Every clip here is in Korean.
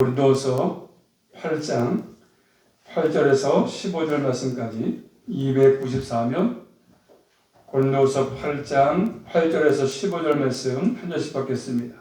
고린도서 8장 8절에서 15절 말씀까지 294면 고린도서 8장 8절에서 15절 말씀 한 절씩 받겠습니다.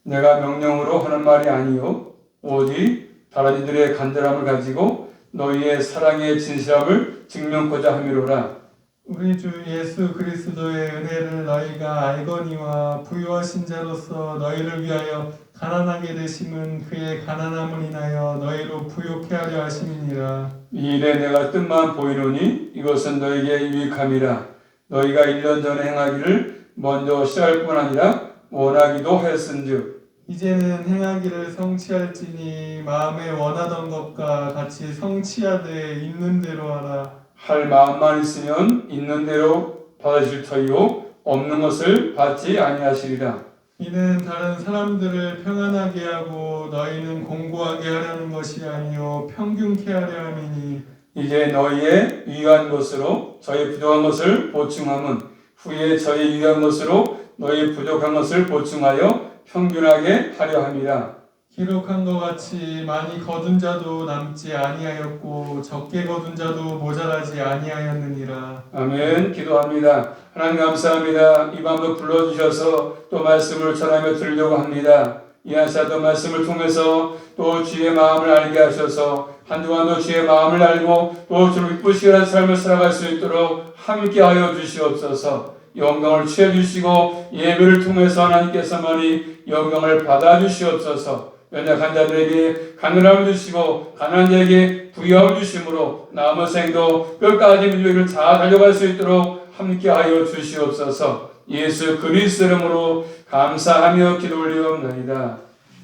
내가 명령으로 하는 말이 아니요 오직 다른 이들의 간절함을 가지고 너희의 사랑의 진실함을 증명코자 함이로라. 우리 주 예수 그리스도의 은혜를 너희가 알거니와 부유하신 자로서 너희를 위하여 가난하게 되심은 그의 가난함을 인하여 너희로 부욕케 하려 하심이니라. 이 일에 내가 뜻만 보이노니 이것은 너희에게 유익함이라. 너희가 1년 전에 행하기를 먼저 시작할 뿐 아니라 원하기도 하였은즉 이제는 행하기를 성취할지니 마음에 원하던 것과 같이 성취하되 있는 대로 하라. 할 마음만 있으면 있는 대로 받으실 터이요 없는 것을 받지 아니하시리라. 이는 다른 사람들을 평안하게 하고 너희는 공고하게 하려는 것이 아니요 평균케 하려 함이니. 이제 너희의 유익한 것으로 저희 부족한 것을 보충함은 후에 저희 유익한 것으로 너희 부족한 것을 보충하여 평균하게 하려 함이라. 기록한 것 같이 많이 거둔 자도 남지 아니하였고 적게 거둔 자도 모자라지 아니하였느니라. 아멘. 기도합니다. 하나님 감사합니다. 이 밤도 불러주셔서 또 말씀을 전하며 들으려고 합니다. 이 아시아도 말씀을 통해서 또 주의 마음을 알게 하셔서 한동안도 주의 마음을 알고 또 주를 기쁘시게 하는 삶을 살아갈 수 있도록 함께하여 주시옵소서. 영광을 취해주시고 예배를 통해서 하나님께서만이 영광을 받아주시옵소서. 연약한 자들에게 가난함을 주시고 가난한 자에게 부유함을 주심으로 남은 생도 끝까지 민족을 다 달려갈 수 있도록 함께하여 주시옵소서. 예수 그리스도 이름으로 감사하며 기도 올리옵나이다.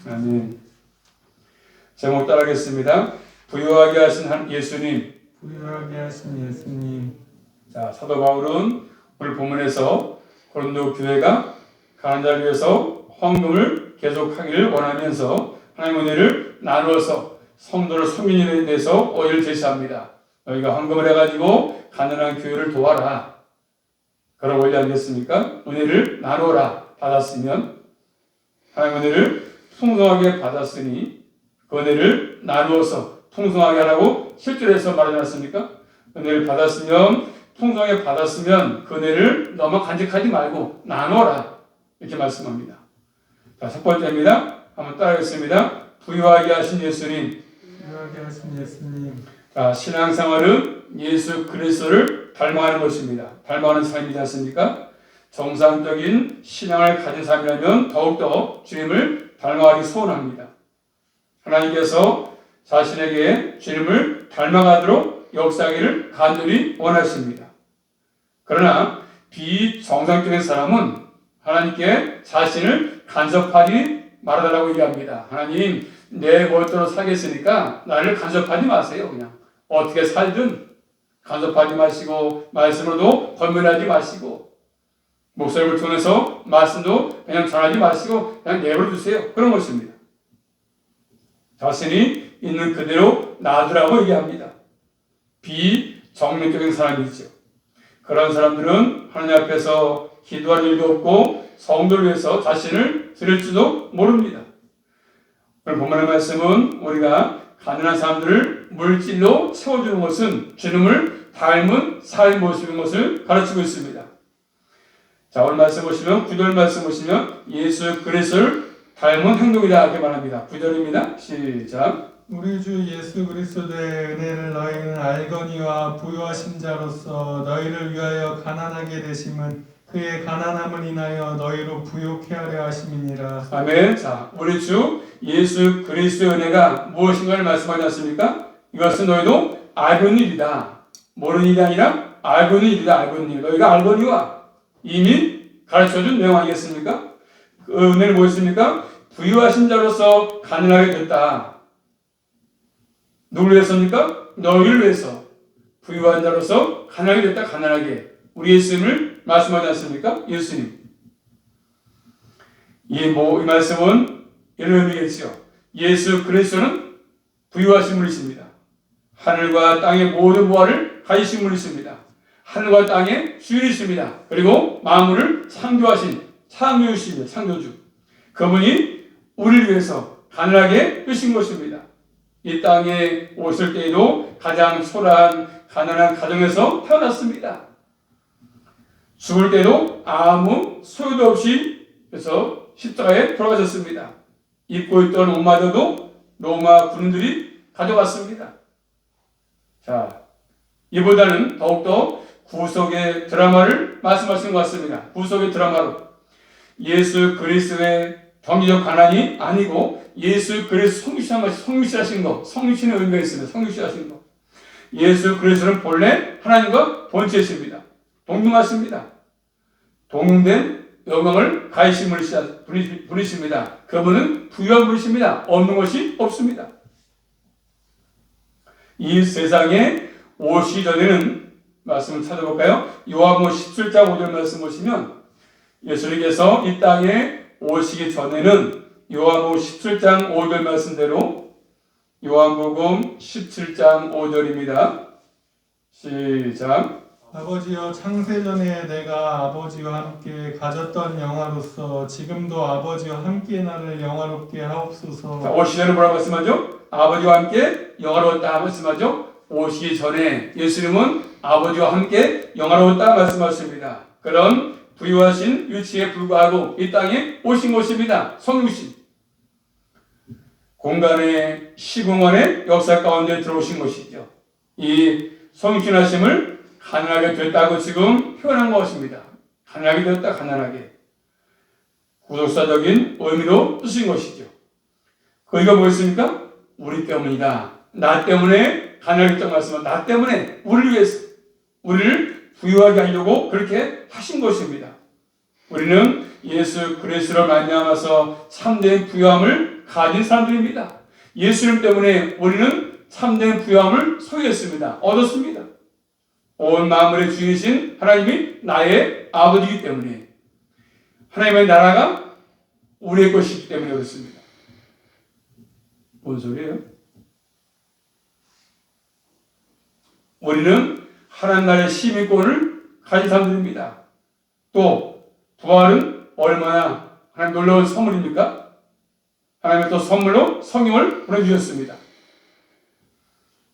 아멘. 제목 따라하겠습니다. 부유하게 하신 예수님. 부유하게 하신 예수님. 자, 사도 바울은 오늘 본문에서 고린도 교회가 가난한 자를 위해서 헌금을 계속하기를 원하면서 하나님의 은혜를 나누어서 성도를 섬기는 일에 대해서 오해를 제시합니다. 너희가 헌금을 해가지고 가난한 교회를 도와라. 그런 원리 아니겠습니까? 은혜를 나누어라. 받았으면 하나님의 은혜를 풍성하게 받았으니 그 은혜를 나누어서 풍성하게 하라고 7절에서 말하지 않았습니까? 은혜를 받았으면 풍성하게 받았으면 그 은혜를 너무 간직하지 말고 나누어라. 이렇게 말씀합니다. 자, 첫 번째입니다. 한번 따라하겠습니다. 부유하게 하신 예수님. 부유하게 하신 예수님. 자, 신앙생활은 예수 그리스도를 닮아가는 것입니다. 닮아가는 삶이지 않습니까? 정상적인 신앙을 가진 삶이라면 더욱더 주님을 닮아가기 소원합니다. 하나님께서 자신에게 주님을 닮아가도록 역사하기를 간절히 원하십니다. 그러나 비정상적인 사람은 하나님께 자신을 간섭하지 말아달라고 얘기합니다. 하나님, 내 멋대로 살겠으니까 나를 간섭하지 마세요. 그냥 어떻게 살든 간섭하지 마시고 말씀으로도 권면하지 마시고 목소리를 통해서 말씀도 그냥 전하지 마시고 그냥 내버려 두세요. 그런 것입니다. 자신이 있는 그대로 놔두라고 얘기합니다. 비정상적인 사람이죠. 그런 사람들은 하나님 앞에서 기도할 일도 없고 성도를 위해서 자신을 드릴지도 모릅니다. 오늘 본문의 말씀은 우리가 가난한 사람들을 물질로 채워주는 것은 주님을 닮은 삶의 모습인 것을 가르치고 있습니다. 자, 오늘 말씀 보시면 9절 말씀 보시면 예수 그리스도를 닮은 행동이다 이렇게 말합니다. 9절입니다. 시작. 우리 주 예수 그리스도의 은혜를 너희는 알거니와 부유하신 자로서 너희를 위하여 가난하게 되심은 그의 가난함을 인하여 너희로 부욕케 하려 하심이니라. 아멘. 자, 우리 주 예수 그리스도의 은혜가 무엇인가를 말씀하지 않습니까? 이것은 너희도 알고 있는 일이다. 모르는 일이 아니라 알고 있는 일이다. 알고 있는 일. 너희가 알거니와 이미 가르쳐준 내용 아니겠습니까? 그 은혜는 무엇입니까? 부유하신 자로서 가난하게 됐다. 누구를 위해서입니까? 너희를 위해서. 부유한 자로서 가난하게 됐다. 가난하게. 우리 예수님을 말씀하지 않습니까? 예수님. 이 말씀은 이런 의미겠죠. 예수 그리스도는 부유하신 분이십니다. 하늘과 땅의 모든 보화를 가지신 분이십니다. 하늘과 땅의 주인이십니다. 그리고 만물을 창조하신 창조주십니다. 창조주. 그분이 우리를 위해서 가난하게 하신 것입니다. 이 땅에 오실 때에도 가장 초라한 가난한 가정에서 태어났습니다. 죽을 때도 아무 소유도 없이 해서 십자가에 돌아가셨습니다. 입고 있던 옷마저도 로마 군인들이 가져갔습니다. 자, 이보다는 더욱더 구속의 드라마를 말씀하신 것 같습니다. 구속의 드라마로 예수 그리스도의 경제적 가난이 아니고 예수 그리스도 성육신하신 것, 성육신의 의미가 있습니다. 성육신하신 것. 예수 그리스도는 본래 하나님과 본체이십니다. 동등하십니다. 동등된 영광을 가지신 분이십니다. 그분은 부유한 분이십니다. 없는 것이 없습니다. 이 세상에 오시기 전에는 말씀을 찾아볼까요? 요한복음 17장 5절 말씀 보시면 예수님께서 이 땅에 오시기 전에는 요한복음 17장 5절 말씀대로 요한복음 17장 5절입니다. 시작. 아버지여 창세전에 내가 아버지와 함께 가졌던 영화로서 지금도 아버지와 함께 나를 영화롭게 하옵소서. 자, 오시기 전에 뭐라고 말씀하죠? 아버지와 함께 영화로웠다 말씀하죠? 오시기 전에 예수님은 아버지와 함께 영화로웠다 말씀하십니다. 그런 부유하신 위치에 불구하고 이 땅에 오신 것입니다. 성육신. 공간의 시공간의 역사 가운데 들어오신 것이죠. 이 성육신하심을 가난하게 됐다고 지금 표현한 것입니다. 가난하게 되었다, 가난하게. 구속사적인 의미로 쓰신 것이죠. 그 이유가 뭐였습니까? 우리 때문이다. 나 때문에 가난하게 됐다고 말씀은 나 때문에 우리를 위해서 우리를 부유하게 하려고 그렇게 하신 것입니다. 우리는 예수 그리스도를 말미암아서 참된 부유함을 가진 사람들입니다. 예수님 때문에 우리는 참된 부유함을 소유했습니다. 얻었습니다. 온 만물의 주인이신 하나님이 나의 아버지이기 때문에 하나님의 나라가 우리의 것이기 때문에 그렇습니다. 뭔 소리예요? 우리는 하나님 나라의 시민권을 가진 사람들입니다. 또 부활은 얼마나 하나님 놀라운 선물입니까? 하나님은 또 선물로 성령을 보내주셨습니다.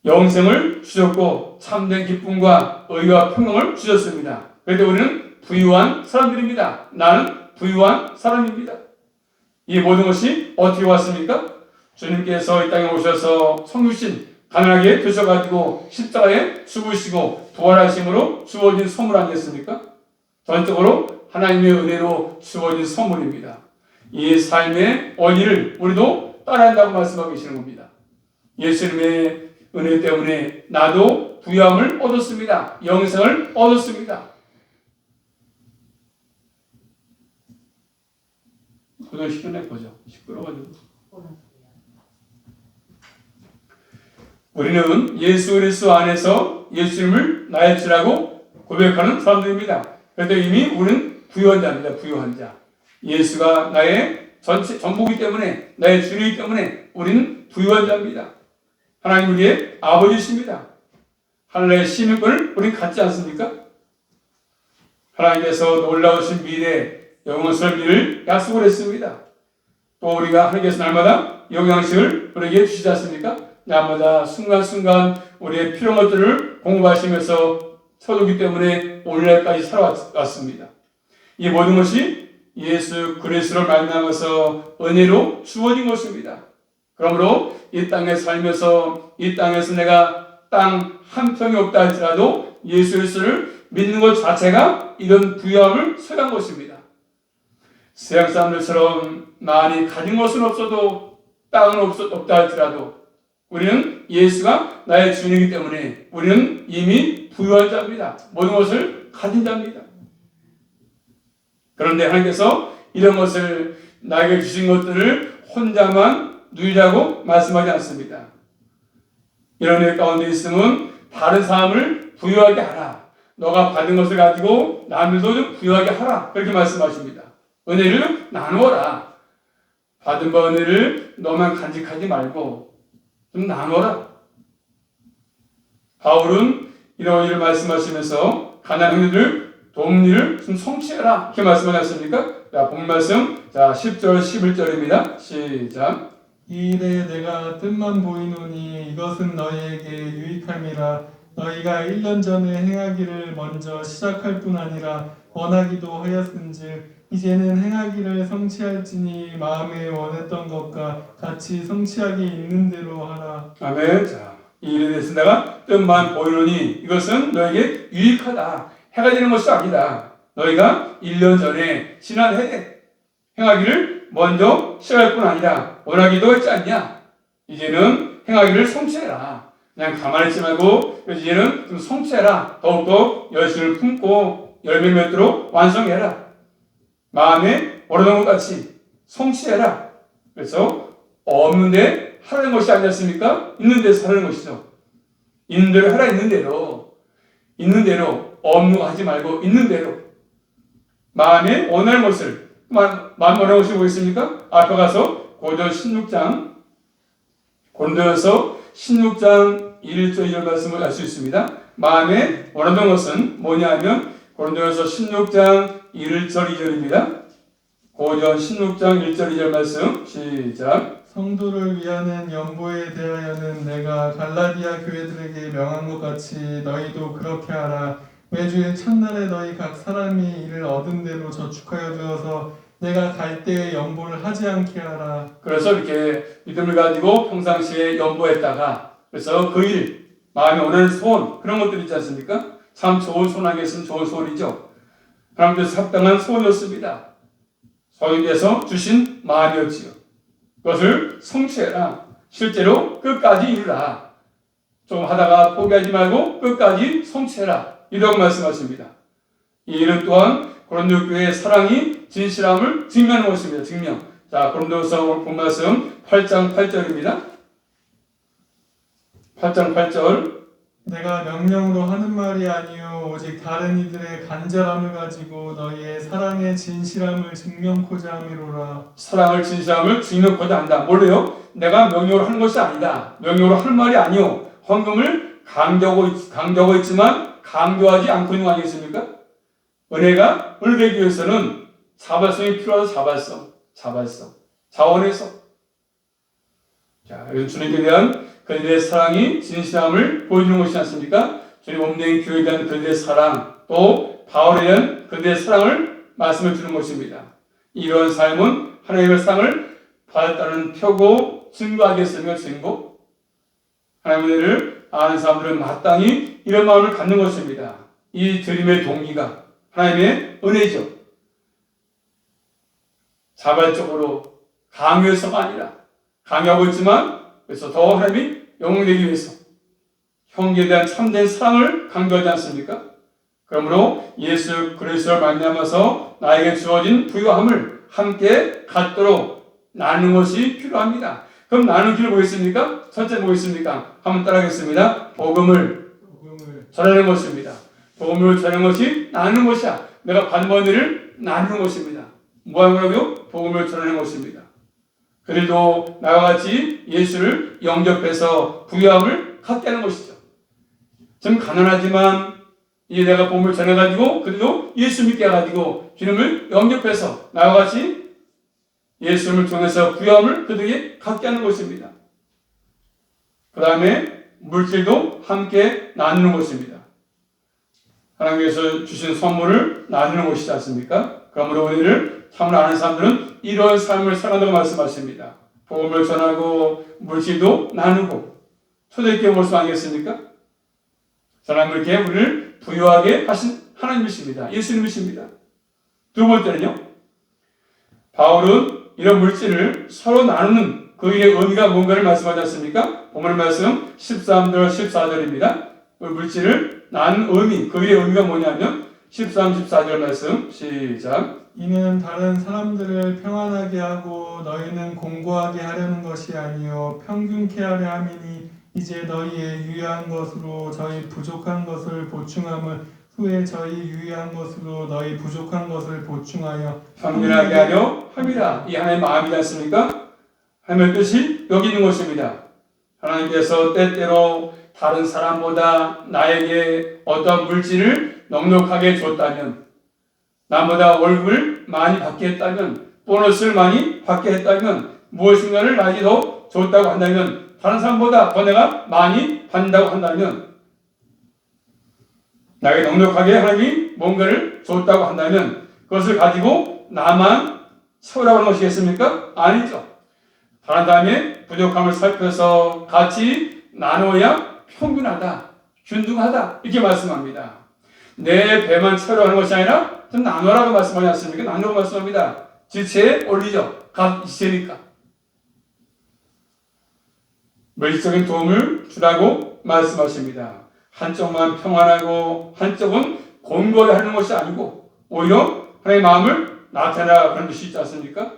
영생을 주셨고 참된 기쁨과 의와 평강을 주셨습니다. 그래서 우리는 부유한 사람들입니다. 나는 부유한 사람입니다. 이 모든 것이 어떻게 왔습니까? 주님께서 이 땅에 오셔서 성육신 가난하게 되셔가지고 십자가에 죽으시고 부활하심으로 주어진 선물 아니겠습니까? 전적으로 하나님의 은혜로 주어진 선물입니다. 이 삶의 원리를 우리도 따라한다고 말씀하고 계시는 겁니다. 예수님의 은혜 때문에 나도 부유함을 얻었습니다. 영생을 얻었습니다. 그걸 시켜내보죠. 시끄러워가지고. 우리는 예수 그리스도 안에서 예수님을 나의 주라고 고백하는 사람들입니다. 그런데 이미 우리는 부유한 자입니다. 부유한 자. 예수가 나의 전부이기 때문에 나의 주님이기 때문에 우리는 부유한 자입니다. 하나님 우리의 아버지십니다. 하늘의 시민권을 우리는 갖지 않습니까? 하나님께서 놀라우신 미래 영원스러운 미래를 약속을 했습니다. 또 우리가 하나님께서 날마다 영양식을 우리에게 주시지 않습니까? 날마다 순간순간 우리의 필요한 것들을 공부하시면서 쳐주기 때문에 오늘날까지 살아왔습니다. 이 모든 것이 예수 그리스도를 말미암아서 은혜로 주어진 것입니다. 그러므로 이 땅에 살면서 이 땅에서 내가 땅 한 평이 없다 할지라도 예수 그리스도를 믿는 것 자체가 이런 부유함을 소유한 것입니다. 세상 사람들처럼 많이 가진 것은 없어도 땅은 없다 할지라도 우리는 예수가 나의 주님이기 때문에 우리는 이미 부유한 자입니다. 모든 것을 가진 자입니다. 그런데 하나님께서 이런 것을 나에게 주신 것들을 혼자만 누리라고 말씀하지 않습니다. 이런 일 가운데 있으면 다른 사람을 부유하게 하라. 너가 받은 것을 가지고 남들도 좀 부유하게 하라. 그렇게 말씀하십니다. 은혜를 나누어라. 받은 바 은혜를 너만 간직하지 말고 좀 나누어라. 바울은 이런 일을 말씀하시면서 가난한 형제들 돕는 일을 좀 성취해라. 이렇게 말씀하셨습니까? 자, 본 말씀. 자, 10절, 11절입니다. 시작. 이 일에 내가 뜻만 보이노니 이것은 너희에게 유익함이라. 너희가 1년 전에 행하기를 먼저 시작할 뿐 아니라 원하기도 하였은즉 이제는 행하기를 성취할지니 마음에 원했던 것과 같이 성취하게 있는 대로 하라. 아멘. 자, 이 일에 대해서 내가 뜻만 보이노니 이것은 너에게 유익하다. 해가 되는 것이 아니다. 너희가 1년 전에 지난 해에 행하기를 먼저 시작할 뿐 아니라 원하기도 했지 않냐? 이제는 행하기를 성취해라. 그냥 가만히 있지 말고 이제는 좀 성취해라. 더욱더 열심을 품고 열매 맺도록 완성해라. 마음에 원하는 것 같이 성취해라. 그래서 없는데 하라는 것이 아니지 않습니까? 있는 데서 하라는 것이죠. 있는 대로 해라. 있는 대로 없는 거 하지 말고 있는 대로 마음에 원하는 것을 마음 원하는 것이 뭐겠습니까? 앞에 가서 고린도전서 16장 1절 2절 말씀을 알 수 있습니다. 마음에 원하는 것은 뭐냐 하면 고린도전서 16장 1절 2절입니다. 고전 16장 1절 2절 말씀 시작. 성도를 위하는 연보에 대하여는 내가 갈라디아 교회들에게 명한 것 같이 너희도 그렇게 하라. 매주일 첫날에 너희 각 사람이 이를 얻은 대로 저축하여 두어서 내가 갈 때에 연보를 하지 않게 하라. 그래서 이렇게 믿음을 가지고 평상시에 연보했다가 그래서 그 일, 마음에 원하는 소원 그런 것들 있지 않습니까? 참 좋은 소원하게 있으면 좋은 소원이죠. 하나님께서 합당한 소원이었습니다. 성인께서 주신 마음이었지요. 그것을 성취해라. 실제로 끝까지 이루라. 좀 하다가 포기하지 말고 끝까지 성취해라. 이라고 말씀하십니다. 이 일은 또한 고린도 교회의 사랑이 진실함을 증명하는 것입니다. 증명. 자, 고린도서 본 말씀 8장 8절입니다. 8장 8절. 내가 명령으로 하는 말이 아니요 오직 다른 이들의 간절함을 가지고 너희의 사랑의 진실함을 증명코자 함이로라. 사랑을 진실함을 증명코자 한다. 뭘로요? 내가 명령으로 하는 것이 아니다. 명령으로 할 말이 아니요. 헌금을 강조하고 있지만 강조하지 않고 있는 거 아니겠습니까? 은혜가 되기 위해서는 자발성이 필요하다. 자발성. 자원에서. 자, 이건 주님께 대한 그들의 사랑이 진실함을 보여주는 것이지 않습니까? 주님 몸된 교회에 대한 그들의 사랑, 또 바울에 대한 그들의 사랑을 말씀을 주는 것입니다. 이런 삶은 하나님의 사랑을 받았다는 표고 증거하겠습니까? 증거? 하나님의 은혜를 아는 사람들은 마땅히 이런 마음을 갖는 것입니다. 이 드림의 동기가 하나님의 은혜죠. 자발적으로 강요해서가 아니라 강요하고 있지만 그래서 더 하나님이 영웅되기 위해서 형제에 대한 참된 사랑을 강조하지 않습니까? 그러므로 예수 그리스도를 만나면서 나에게 주어진 부유함을 함께 갖도록 나누는 것이 필요합니다. 그럼 나누는 길은 뭐겠습니까? 첫째 뭐겠습니까? 한번 따라하겠습니다. 복음을 전하는 것입니다. 복음을 전하는 것이 나누는 것이야. 내가 받은 은혜를 나누는 것입니다. 뭐 하는 거라고요? 복음을 전하는 것입니다. 그래도 나와 같이 예수를 영접해서 부유함을 갖게 하는 것이죠. 좀 가난하지만 이제 내가 복음을 전해가지고 그래도 예수 믿게 해가지고 주님을 영접해서 나와 같이 예수님을 통해서 부유함을 그들에게 갖게 하는 것입니다. 그 다음에 물질도 함께 나누는 것입니다. 하나님께서 주신 선물을 나누는 것이지 않습니까? 그러므로 우리를 참으로 아는 사람들은 이런 삶을 살아간다고 말씀하십니다. 복음을 전하고 물질도 나누고 초대교회 모습 아니겠습니까? 하나님 이렇게 우리를 부유하게 하신 하나님이십니다. 예수님이십니다. 두 번째는요. 바울은 이런 물질을 서로 나누는 그 일의 의미가 뭔가를 말씀하지 않습니까? 본문 말씀 13절 14절입니다. 그 물질을 나누는 의미, 그 일의 의미가 뭐냐면 13, 14절 말씀 시작. 이는 다른 사람들을 평안하게 하고 너희는 공고하게 하려는 것이 아니요 평균케 하려 함이니 이제 너희의 유의한 것으로 저희 부족한 것을 보충함을 후에 저희 유의한 것으로 너희 부족한 것을 보충하여 평균하게 하려 함이라. 이 하나님의 마음이지 않습니까? 하나님의 뜻이 여기 있는 것입니다. 하나님께서 때때로 다른 사람보다 나에게 어떤 물질을 넉넉하게 줬다면, 나보다 월급을 많이 받게 했다면, 보너스를 많이 받게 했다면 무엇인가를 나에게 더 더 좋다고 한다면, 다른 사람보다 더 내가 많이 받는다고 한다면, 나에게 넉넉하게 하나님이 뭔가를 줬다고 한다면 그것을 가지고 나만 채우라고 하는 것이겠습니까? 아니죠. 다른 다음에 부족함을 살펴서 같이 나누어야 평균하다, 균등하다 이렇게 말씀합니다. 내 배만 채우라고 하는 것이 아니라 좀 나누라고 말씀하지 않습니까? 나누라고 말씀합니다. 지체에 올리죠. 각 지체니까. 물질적인 도움을 주라고 말씀하십니다. 한쪽만 평안하고 한쪽은 곤고해하는 것이 아니고 오히려 하나님의 마음을 나타내라 그런 뜻이 있지 않습니까?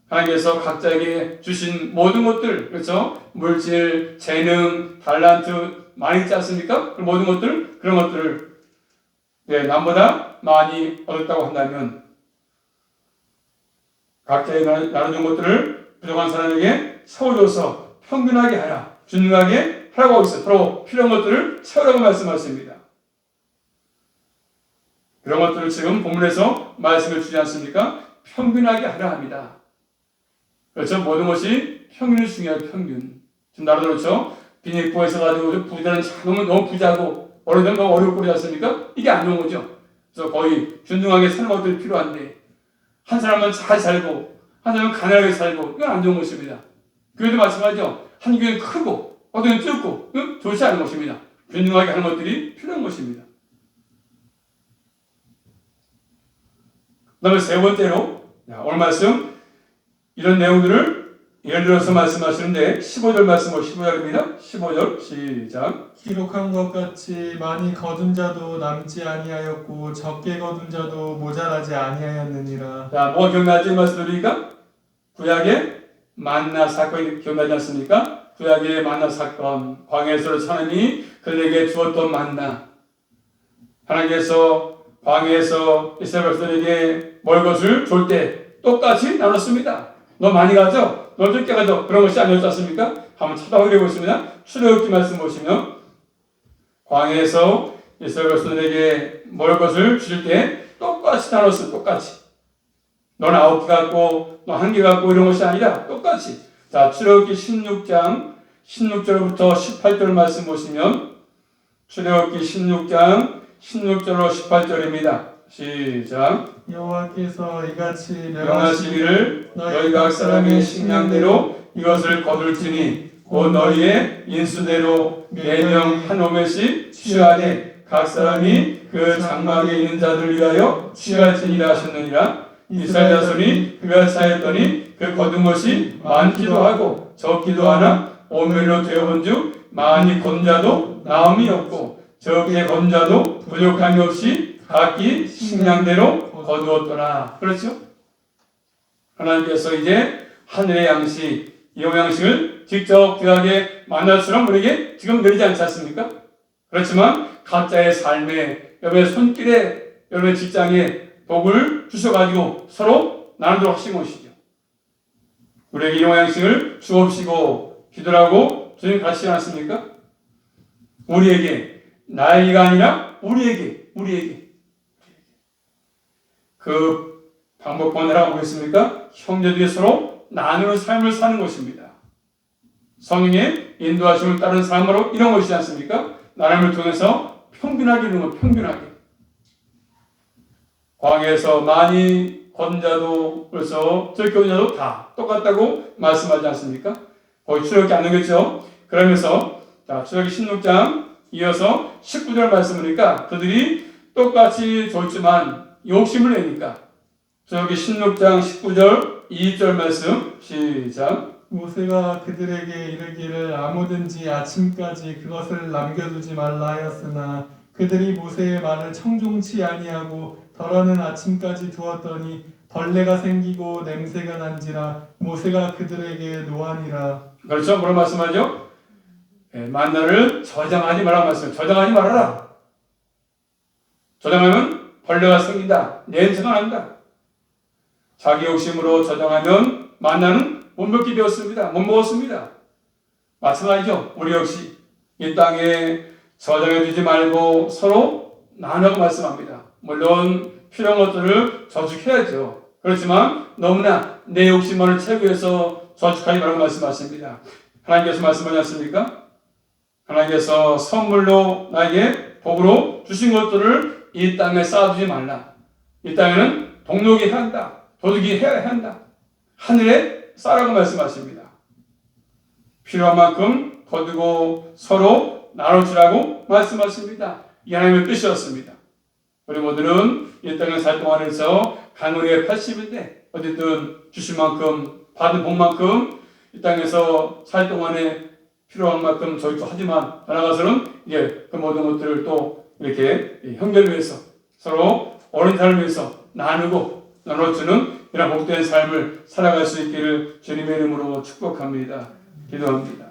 하나님께서 각자에게 주신 모든 것들, 그렇죠? 물질, 재능, 달란트 많이 있지 않습니까? 그 모든 것들, 그런 것들을 남보다 많이 얻었다고 한다면 각자에게 나눠준 것들을 부족한 사람에게 채워줘서 평균하게 하라, 균등하게 하라고 하고 있어요. 서로 필요한 것들을 채우라고 말씀하십니다. 그런 것들을 지금 본문에서 말씀을 주지 않습니까? 평균하게 하라 합니다. 그렇죠? 모든 것이 평균이 중요해요. 평균. 지금 나라도 그렇죠? 빈익부에서 가지고 부자는 너무 부자고 어려운 너무 어렵고 그러지 않습니까? 이게 안 좋은 거죠. 그래서 거의 균등하게 사는 것들이 필요한데 한 사람은 잘 살고 한 사람은 가난하게 살고 이건 안 좋은 것입니다. 교회도 마찬가지죠. 한 교회는 크고 어떤 교회는 좁고 좋지 않은 것입니다. 균등하게 하는 것들이 필요한 것입니다. 그 다음에 세 번째로 오늘 말씀 이런 내용들을 예를 들어서 말씀하시는데 15절 말씀으로 15절입니다. 15절 시작. 기록한 것 같이 많이 거둔 자도 남지 아니하였고 적게 거둔 자도 모자라지 아니하였느니라. 자, 뭐가 기억나지? 말씀드리니까 구약의 만나 사건이 기억나지 않습니까? 구약의 만나 사건, 광야에서 하나님이 그들에게 주었던 만나, 하나님께서 광야에서 이스라엘 백성에게 먹을 것을 줄 때 똑같이 나눴습니다. 너 많이 가져, 너 적게 가져, 그런 것이 아니었지 않습니까? 한번 찾아보려 보시면 출애굽기 말씀 보시면 광야에서 이스라엘 백성에게 먹을 것을 주실 때 똑같이 나눴어요. 똑같이. 너는 9개 갖고 너 1개 갖고 이런 것이 아니라 똑같이. 자, 출애굽기 16장 16절부터 18절 말씀 보시면 출애굽기 16장 16절로 18절입니다. 시작. 여호와께서 이같이 명하시기를 너희 각 사람의 식량대로 이것을 거둘지니 곧 너희의 인수대로 4명 한 오멜씩 취하되 각 사람이 그 장막에 있는 자들 위하여 취할지니라 하셨느니라. 이스라엘 자손이 그가 차였더니 그 거둔 것이 많기도 하고 적기도 하나 오멜로 되어본즉 많이 건 자도 나음이 없고 적게 건 자도 부족함이 없이 각기 식량대로 거두었더라. 그렇죠? 하나님께서 이제 하늘의 양식, 이 양식을 직접 귀하게 만날수록 우리에게 지금 내리지 않지 않습니까? 그렇지만 각자의 삶에, 여러분의 손길에, 여러분의 직장에 복을 주셔가지고 서로 나누도록 하신 것이죠. 우리에게 이 양식을 주옵시고 기도하고 주님 가르치지 않습니까? 우리에게, 나에게가 아니라 우리에게. 그 방법은 뭐라고 보겠습니까? 형제들이 서로 나누는 삶을 사는 것입니다. 성령의 인도하심을 따르는 삶으로 이런 것이지 않습니까? 나눔을 통해서 평균하게 이루는 것, 평균하게. 광야에서 많이 건 자도 그래서 적게 건 자도 다 똑같다고 말씀하지 않습니까? 거의 출애굽기 안 되겠죠? 그러면서 자, 출애굽기 16장 이어서 19절 말씀이니까 그들이 똑같이 줬지만 욕심을 내니까 저기 16장 19절 2절 말씀 시작. 모세가 그들에게 이르기를 아무든지 아침까지 그것을 남겨두지 말라 하였으나 그들이 모세의 말을 청종치 아니하고 덜어는 아침까지 두었더니 벌레가 생기고 냄새가 난지라 모세가 그들에게 노하니라. 그렇죠? 뭐라 말씀하죠? 만나를 저장하지 말라고 말씀해요. 저장하지 말아라. 저장하면 벌레가 생긴다. 냄새가 난다. 자기 욕심으로 저장하면 만나는 못 먹게 되었습니다. 못 먹었습니다. 마찬가지죠. 우리 역시 이 땅에 저장해 두지 말고 서로 나누라고 말씀합니다. 물론 필요한 것들을 저축해야죠. 그렇지만 너무나 내 욕심만을 채우기 위해서 저축하지 말라고 말씀하십니다. 하나님께서 말씀하지 않습니까? 하나님께서 선물로 나에게 복으로 주신 것들을 이 땅에 쌓아두지 말라. 이 땅에는 동록이 해야 한다. 도둑이 해야 한다. 하늘에 쌓으라고 말씀하십니다. 필요한 만큼 거두고 서로 나눠주라고 말씀하십니다. 이 하나님의 뜻이었습니다. 우리 모두는 이 땅에 살 동안에서 간월에 80인데 어쨌든 주신 만큼 받은 복만큼 이 땅에서 살 동안에 필요한 만큼 저축하지만 나아가서는 이제 그 모든 것들을 또 이렇게 형제를 위해서 서로 어린 삶을 위해서 나누고 나눠주는 이런 복된 삶을 살아갈 수 있기를 주님의 이름으로 축복합니다. 기도합니다.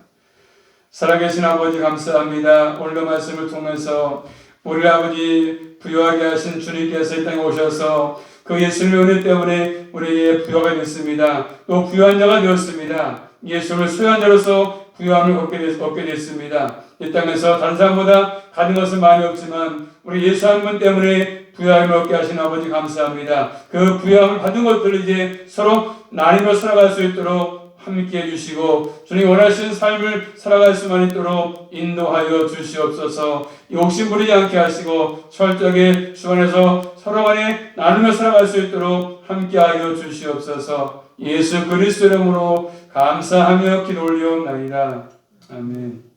살아계신 아버지 감사합니다. 오늘도 말씀을 통해서 우리 아버지 부유하게 하신 주님께서 이 땅에 오셔서 그 예수님의 은혜 때문에 우리에게 부유가 됐습니다. 또 부유한 자가 되었습니다. 예수를 소유한 자로서 부유함을 얻게 됐습니다. 이 땅에서 다른 사람보다 가진 것은 많이 없지만 우리 예수 한 분 때문에 부유함을 얻게 하신 아버지 감사합니다. 그 부유함을 받은 것들을 이제 서로 나누며 살아갈 수 있도록 함께 해주시고 주님 원하시는 삶을 살아갈 수만 있도록 인도하여 주시옵소서. 욕심 부리지 않게 하시고 철저하게 주 안에서 서로 간에 나누며 살아갈 수 있도록 함께하여 주시옵소서. 예수 그리스도 이름으로 감사하며 기도 올리옵나이다. 아멘.